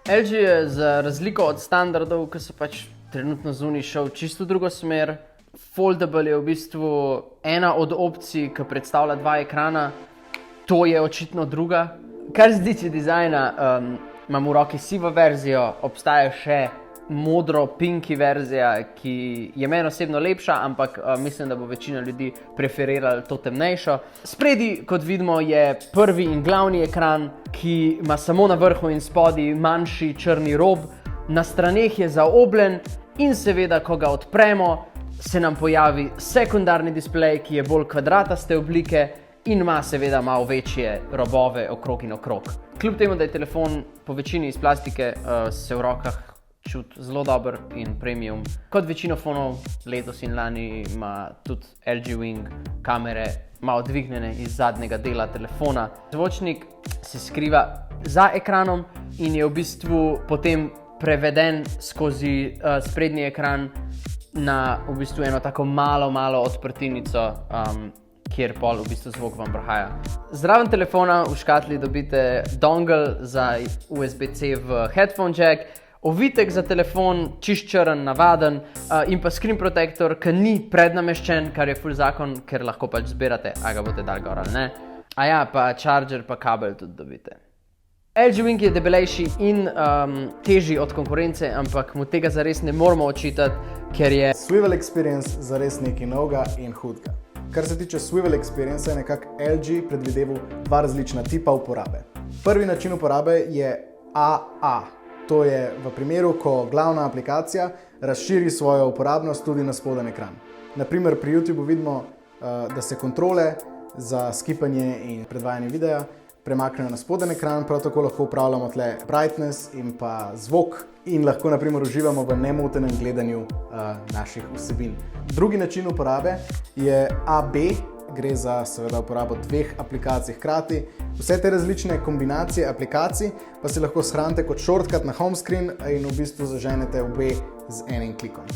LG je za razliko od standardov, ki so pač trenutno zunaj šel čisto drugo smer. Foldable je v bistvu ena od opcij, ki predstavlja dva ekrana. To je očitno druga. Kar se tiče dizajna, imam v roki sivo verzijo, obstaja še modro-pinki verzija, ki je meni osebno lepša, ampak mislim, da bo večina ljudi preferirala to temnejšo. Spredi, kot vidimo, je prvi in glavni ekran, ki ima samo na vrhu in spodaj manjši črni rob. Na straneh je zaobljen in seveda, ko ga odpremo, se nam pojavi sekundarni displej, ki je bolj kvadrataste oblike in ima seveda malo večje robove okrog in okrog. Kljub temu, da je telefon po večini iz plastike, se v rokah čuti zelo dober in premium. Kot večino fonov letos in lani ima tudi LG Wing kamere malo dvignjene iz zadnjega dela telefona. Zvočnik se skriva za ekranom in je v bistvu potem preveden skozi sprednji ekran na v bistvu eno tako malo odprtinico, kjer pol v bistvu zvok vam prihaja. Zraven telefona v škatli dobite dongle za USB-C v headphone jack, ovitek za telefon, čist črn, navaden, in pa screen protector, ki ni prednameščen, kar je ful zakon, ker lahko pač zbirate, a ga boste dali gor ali ne. A ja, pa charger pa kabel tudi dobite. LG Wing je debelejši in težji od konkurence, ampak mu tega zares ne moramo očitati, ker je Swivel Experience zares nekaj novega in hudega. Kar se tiče Swivel Experience, je nekako LG predvideval dva različna tipa uporabe. Prvi način uporabe je AA. To je v primeru, ko glavna aplikacija razširi svojo uporabnost tudi na spoden ekran. Naprimer, pri YouTubeu vidimo, da se kontrole za skipanje in predvajanje videa premaknejo na spoden ekran, prav tako lahko upravljamo tle brightness in pa zvok in lahko naprimer uživamo v nemotenem gledanju naših vsebin. Drugi način uporabe je AB, gre za seveda uporabo dveh aplikacij hkrati. Vse te različne kombinacije aplikacij pa si lahko shranite kot shortcut na home screen in v bistvu zaženete obe z enim klikom.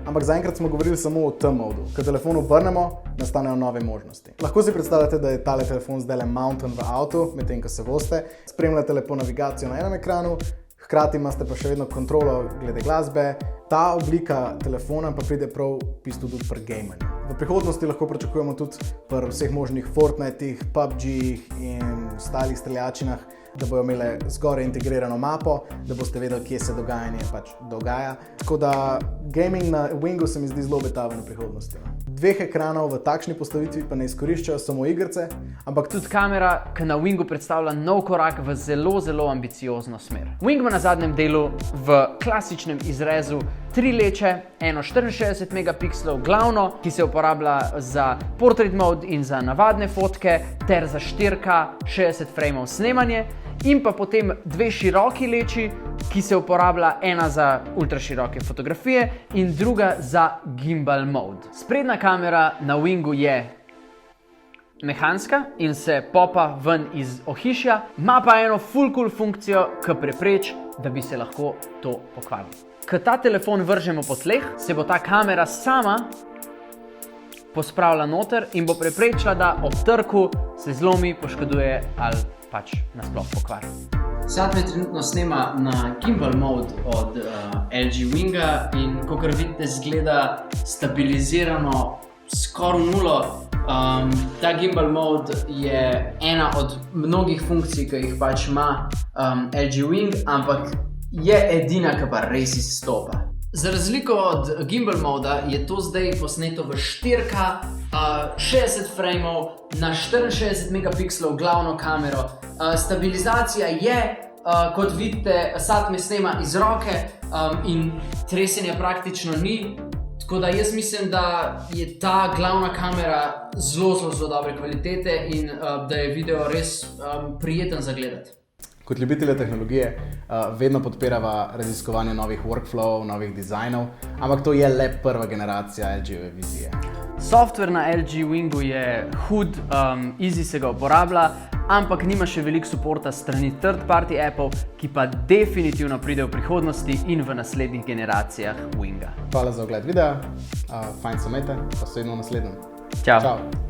Ampak zaenkrat smo govorili samo o tem modu. Ko telefon obrnemo, nastanejo nove možnosti. Lahko si predstavljate, da je tale telefon zdajle mounten v avtu, medtem ko se vozite. Spremljate lepo navigacijo na enem ekranu, hkrati imate pa še vedno kontrolo glede glasbe. Ta oblika telefona pa pride prav v bistvu tudi pri gamanju. V prihodnosti lahko pričakujemo tudi pri vseh možnih Fortnitih, PUBG-jih in ostalih streljačinah, da bojo imele zgoraj integrirano mapo, da boste vedeli, kje se dogajanje pač dogaja. Tako da gaming na Wingu se mi zdi zelo obetaven v prihodnosti. Dveh ekranov v takšni postavitvi pa ne izkoriščajo samo igrice, ampak tudi kamera, ki na Wingu predstavlja nov korak v zelo ambiciozno smer. Wing ima na zadnjem delu v klasičnem izrezu 3 leče, eno 64 megapikslov glavno, ki se uporablja za portrait mode in za navadne fotke, ter za 4K 60 frameov snemanje, in pa potem dve široki leči, ki se uporablja ena za ultraširoke fotografije in druga za gimbal mode. Sprednja kamera na Wingu je mehanska in se popa ven iz ohišja, ima pa eno full cool funkcijo, ki prepreči, da bi se lahko to pokvarilo. Ko ta telefon vržemo po tleh, se bo ta kamera sama pospravila noter in bo preprečila, da ob trku se zlomi, poškoduje ali pač nasploh pokvari. Sad me trenutno snema na gimbal mode od LG Winga in kakor vidite, zgleda stabilizirano skoraj nulo. Ta gimbal mode je ena od mnogih funkcij, ki jih pač ima LG Wing, ampak je edina, ki pa res izstopa. Za razliko od gimbal moda je to zdaj posneto v 4K, 60 frameov na 64 megapikslov glavno kamero. Stabilizacija je, kot vidite, sad me snema iz roke in tresenja praktično ni. Tako da jaz mislim, da je ta glavna kamera zelo dobre kvalitete in da je video res prijeten za gledati. Kot ljubitelja tehnologije vedno podpirava raziskovanje novih workflow, novih dizajnov, ampak to je le prva generacija LG-ove vizije. Software na LG Wingu je hud, easy se ga uporablja, ampak nima še veliko suporta strani third party appov, ki pa definitivno pride v prihodnosti in v naslednjih generacijah Winga. Hvala za ogled videa, fajn se imejte, pa se vidimo v naslednjem. Čau. Čau.